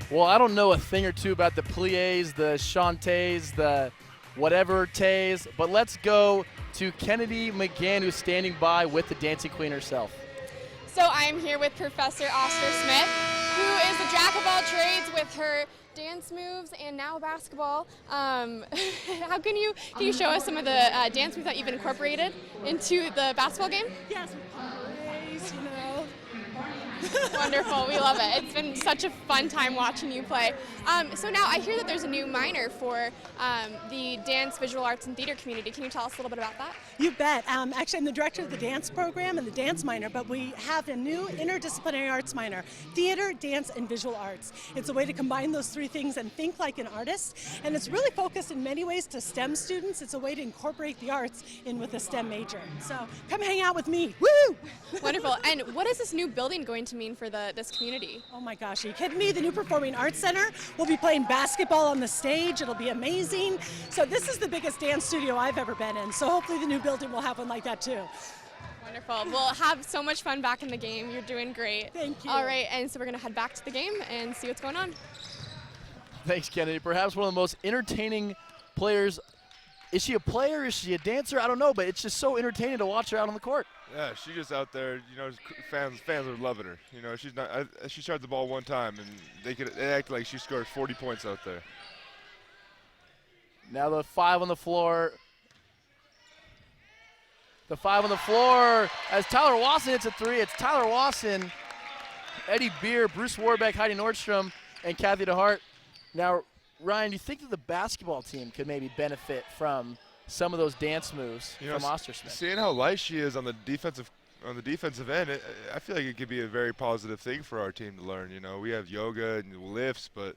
Well, I don't know a thing or two about the plies, the chantés, the whatever tays, but let's go to Kennedy McGann, who's standing by with the dancing queen herself. So I'm here with Professor Oster Smith, who is a jack of all trades with her dance moves and now basketball. How can you show us some of the dance moves that you've incorporated into the basketball game? Yes, praise, you know. Wonderful, we love it. It's been such a fun time watching you play. So now I hear that there's a new minor for the dance, visual arts, and theater community. Can you tell us a little bit about that? You bet. Actually, I'm the director of the dance program and the dance minor, but we have a new interdisciplinary arts minor, theater, dance, and visual arts. It's a way to combine those three things and think like an artist, and it's really focused in many ways to STEM students. It's a way to incorporate the arts in with a STEM major. So come hang out with me. Woo! Wonderful. And what is this new building going to mean for this community? Oh my gosh, are you kidding me? The new Performing Arts Center. We'll be playing basketball on the stage. It'll be amazing. So this is the biggest dance studio I've ever been in. So hopefully the new building will have one like that too. Wonderful. We'll have so much fun back in the game. You're doing great. Thank you. All right, and so we're going to head back to the game and see what's going on. Thanks, Kennedy. Perhaps one of the most entertaining players. Is she a player? Is she a dancer? I don't know, but it's just so entertaining to watch her out on the court. Yeah, she's just out there. You know, fans are loving her. You know, she's not. She shot the ball one time, and they act like she scored 40 points out there. Now the 5 on the floor. The 5 on the floor as Tyler Wasson hits a 3. It's Tyler Wasson, Eddie Beer, Bruce Warbeck, Heidi Nordstrom, and Kathy DeHart. Now, Ryan, do you think that the basketball team could maybe benefit from some of those dance moves from Ostersmith? Seeing how light she is on the defensive end, I feel like it could be a very positive thing for our team to learn. You know, we have yoga and lifts, but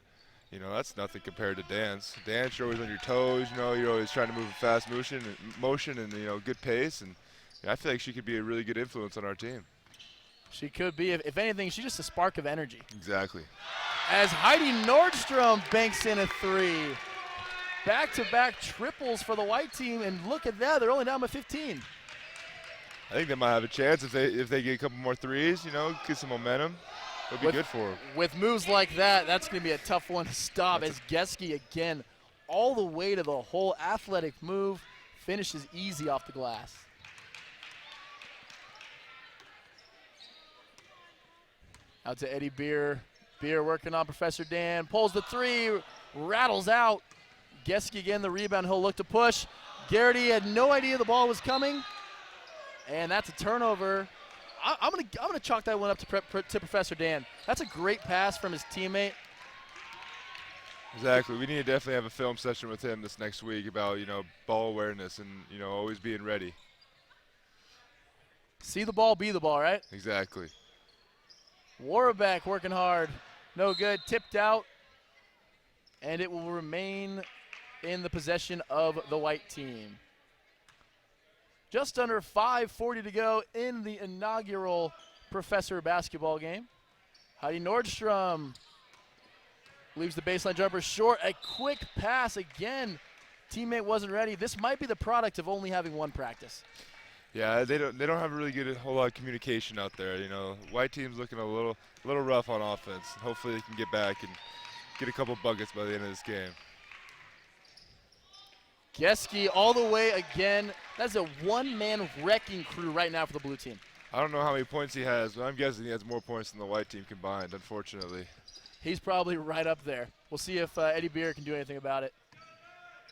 you know that's nothing compared to dance. Dance, you're always on your toes. You know, you're always trying to move a fast motion and you know good pace. And I feel like she could be a really good influence on our team. She could be. If anything, she's just a spark of energy. Exactly. As Heidi Nordstrom banks in a 3. Back-to-back triples for the white team, and look at that, they're only down by 15. I think they might have a chance if they get a couple more threes, you know, get some momentum. It'll be good for them. With moves like that, that's going to be a tough one to stop as Geske again, all the way to the whole athletic move, finishes easy off the glass. Out to Eddie Beer. Beer working on Professor Dan, pulls the 3, rattles out. Geske again, the rebound, he'll look to push. Garrity had no idea the ball was coming, and that's a turnover. I'm gonna chalk that one up to Professor Dan. That's a great pass from his teammate. Exactly. We need to definitely have a film session with him this next week about, you know, ball awareness and, you know, always being ready. See the ball, be the ball, right? Exactly. Warbeck working hard. No good. Tipped out. And it will remain in the possession of the white team. Just under 5:40 to go in the inaugural Professor basketball game. Heidi Nordstrom leaves the baseline jumper short. A quick pass again. Teammate wasn't ready. This might be the product of only having one practice. Yeah, they don't have a really good whole lot of communication out there. You know, white team's looking a little rough on offense. Hopefully they can get back and get a couple buckets by the end of this game. Geske all the way again. That's a one-man wrecking crew right now for the blue team. I don't know how many points he has, but I'm guessing he has more points than the white team combined, unfortunately. He's probably right up there. We'll see if Eddie Beer can do anything about it.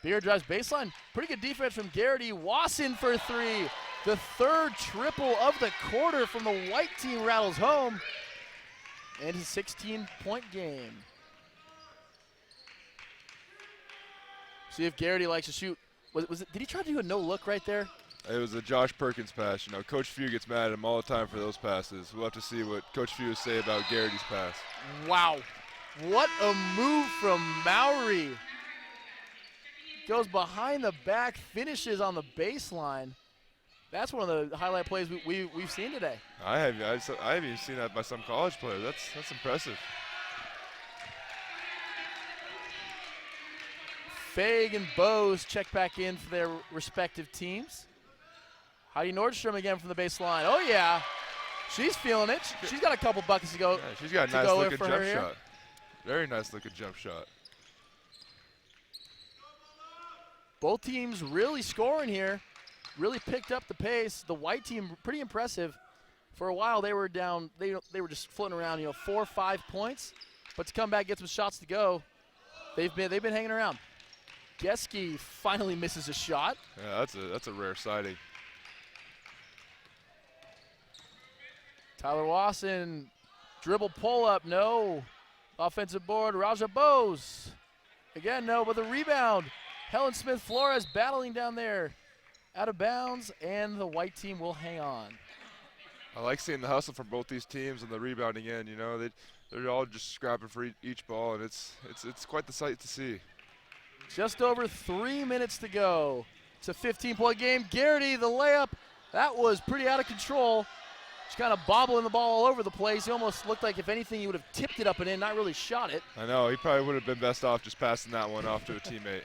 Beer drives baseline. Pretty good defense from Garrity. Wasson for 3. The 3rd triple of the quarter from the white team rattles home. And his 16-point game. See if Garrity likes to shoot. Was it? Did he try to do a no-look right there? It was a Josh Perkins pass. You know, Coach Few gets mad at him all the time for those passes. We'll have to see what Coach Few will say about Garrity's pass. Wow. What a move from Mowry. Goes behind the back, finishes on the baseline. That's one of the highlight plays we've seen today. I haven't even seen that by some college players. That's impressive. Faig and Bose check back in for their respective teams. Heidi Nordstrom again from the baseline. Oh yeah, she's feeling it. She's got a couple buckets to go. Yeah, she's got a nice looking jump shot. Very nice looking jump shot. Both teams really scoring here. Really picked up the pace. The white team pretty impressive. For a while they were down, they were just floating around, 4 or 5 points. But to come back, get some shots to go, they've been hanging around. Geske finally misses a shot. Yeah, that's a rare sighting. Tyler Wasson, dribble pull up, no. Offensive board, Raja Bose. Again, no, but the rebound. Helen Smith Flores battling down there. Out of bounds, and the white team will hang on. I like seeing the hustle from both these teams and the rebounding in. They're all just scrapping for each ball, and it's quite the sight to see. Just over 3 minutes to go. It's a 15-point game. Garrity, the layup, that was pretty out of control. Just kind of bobbling the ball all over the place. He almost looked like, if anything, he would have tipped it up and in, not really shot it. I know, he probably would have been best off just passing that one off to a teammate.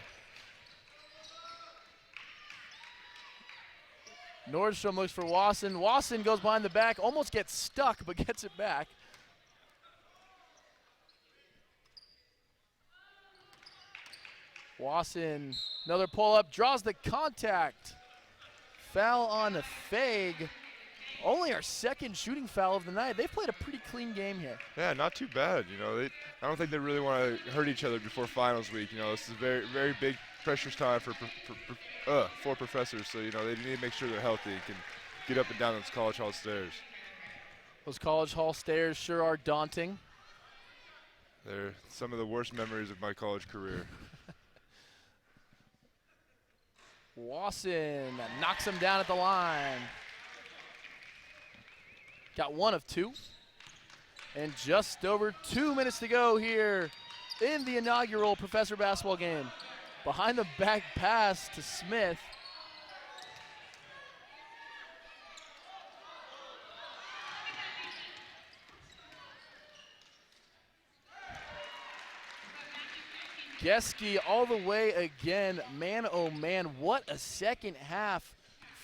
Nordstrom looks for Wasson. Wasson goes behind the back, almost gets stuck, but gets it back. Wasson, another pull-up, draws the contact. Foul on Faig. Only our second shooting foul of the night. They've played a pretty clean game here. Yeah, not too bad. I don't think they really want to hurt each other before finals week. This is a very, very big pressure time for professors. So, they need to make sure they're healthy and can get up and down those college hall stairs. Those college hall stairs sure are daunting. They're some of the worst memories of my college career. Wasson knocks him down at the line. Got 1 of 2. And just over 2 minutes to go here in the inaugural Professor basketball game. Behind the back pass to Smith. Geske all the way again. Man, oh man, what a second half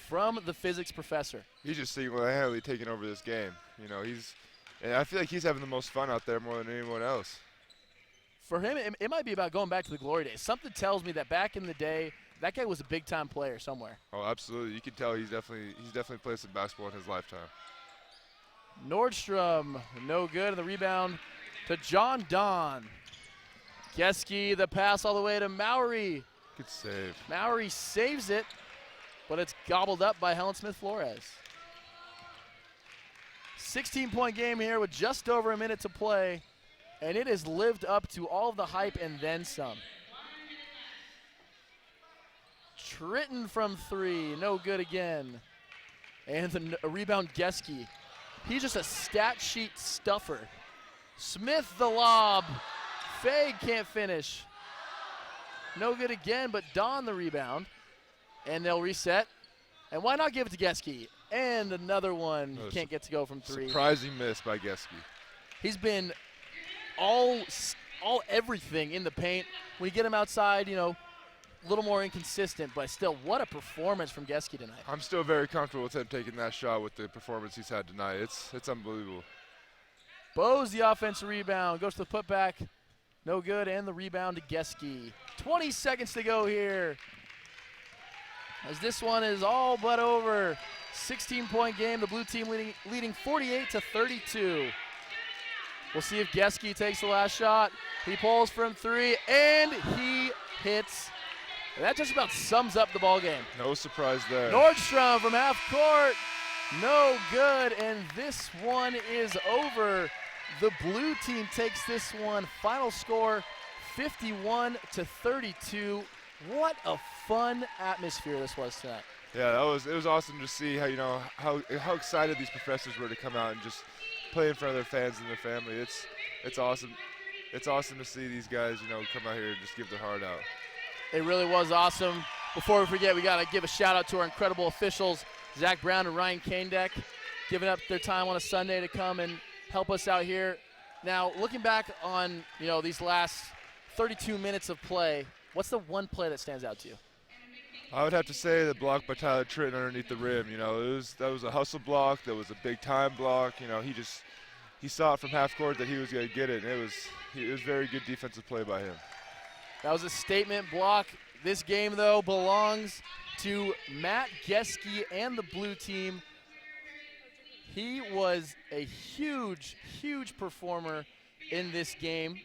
from the physics professor. He's just single-handedly taking over this game. And I feel like he's having the most fun out there more than anyone else. For him, it might be about going back to the glory days. Something tells me that back in the day, that guy was a big-time player somewhere. Oh, absolutely. You can tell he's definitely played some basketball in his lifetime. Nordstrom, no good. And the rebound to John Don. Geske, the pass all the way to Mowry. Good save. Mowry saves it, but it's gobbled up by Helen Smith Flores. 16-point game here with just over a minute to play, and it has lived up to all of the hype and then some. Tritton from 3, no good again. And the rebound, Geske. He's just a stat sheet stuffer. Smith the lob. Faig can't finish. No good again, but Don the rebound. And they'll reset. And why not give it to Geske? And another one. Can't get to go from 3. Surprising miss by Geske. He's been all everything in the paint. When you get him outside, a little more inconsistent, but still, what a performance from Geske tonight. I'm still very comfortable with him taking that shot with the performance he's had tonight. It's unbelievable. Bose the offensive rebound, goes to the putback. No good, and the rebound to Geske. 20 seconds to go here. As this one is all but over. 16-point game, the blue team leading 48-32. We'll see if Geske takes the last shot. He pulls from 3, and he hits. And that just about sums up the ball game. No surprise there. Nordstrom from half court. No good, and this one is over. The blue team takes this one. Final score, 51-32. What a fun atmosphere this was tonight. Yeah, it was awesome to see how excited these professors were to come out and just play in front of their fans and their family. It's awesome. It's awesome to see these guys, come out here and just give their heart out. It really was awesome. Before we forget, we got to give a shout out to our incredible officials, Zach Brown and Ryan Kanedeck, giving up their time on a Sunday to come and help us out here. Now, looking back on, these last 32 minutes of play, what's the one play that stands out to you? I would have to say the block by Tyler Tritton underneath the rim. That was a hustle block. That was a big time block. he saw it from half court that he was going to get it. And it was very good defensive play by him. That was a statement block. This game, though, belongs to Matt Geske and the blue team. He was a huge, huge performer in this game,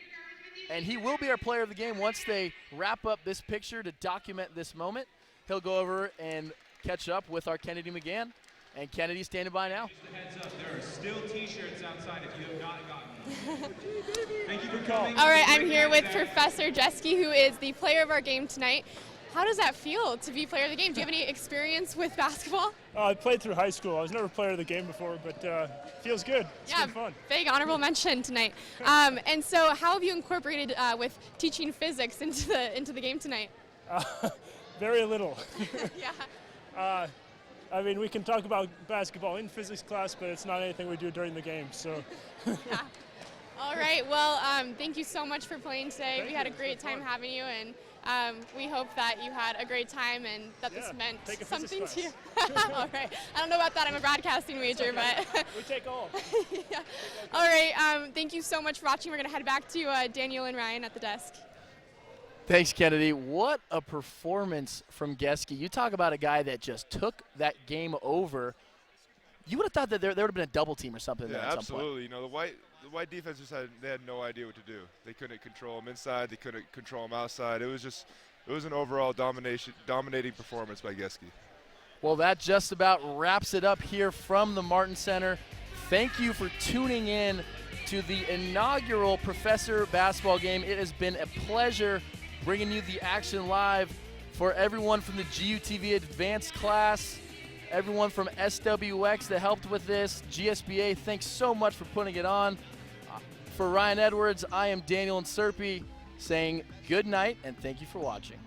and he will be our player of the game once they wrap up this picture to document this moment. He'll go over and catch up with our Kennedy McGann, and Kennedy's standing by now. Just a heads up, there are still t-shirts outside if you have not gotten them. Thank you for coming. All right, I'm here with Professor Geske, who is the player of our game tonight. How does that feel to be player of the game? Do you have any experience with basketball? I played through high school. I was never player of the game before, but feels good. It's been fun. Big honorable mention tonight. And so, how have you incorporated with teaching physics into the game tonight? Very little. Yeah. I mean, we can talk about basketball in physics class, but it's not anything we do during the game. So. Yeah. All right. Well, thank you so much for playing today. We had a great time having you, and we hope that you had a great time and that this meant something to you. All right. I don't know about that. I'm a broadcasting major, but we take all. Yeah. All right. Thank you so much for watching. We're going to head back to Daniel and Ryan at the desk. Thanks, Kennedy. What a performance from Geske. You talk about a guy that just took that game over. You would have thought that there would have been a double team or something there at some point. Absolutely. You know, the white defense they had no idea what to do. They couldn't control him inside. They couldn't control him outside. It was an overall dominating performance by Geske. Well, that just about wraps it up here from the Martin Center. Thank you for tuning in to the inaugural Professor Basketball game. It has been a pleasure bringing you the action live for everyone from the GUTV advanced class, everyone from SWX that helped with this, GSBA, thanks so much for putting it on. For Ryan Edwards, I am Daniel Serpy saying good night and thank you for watching.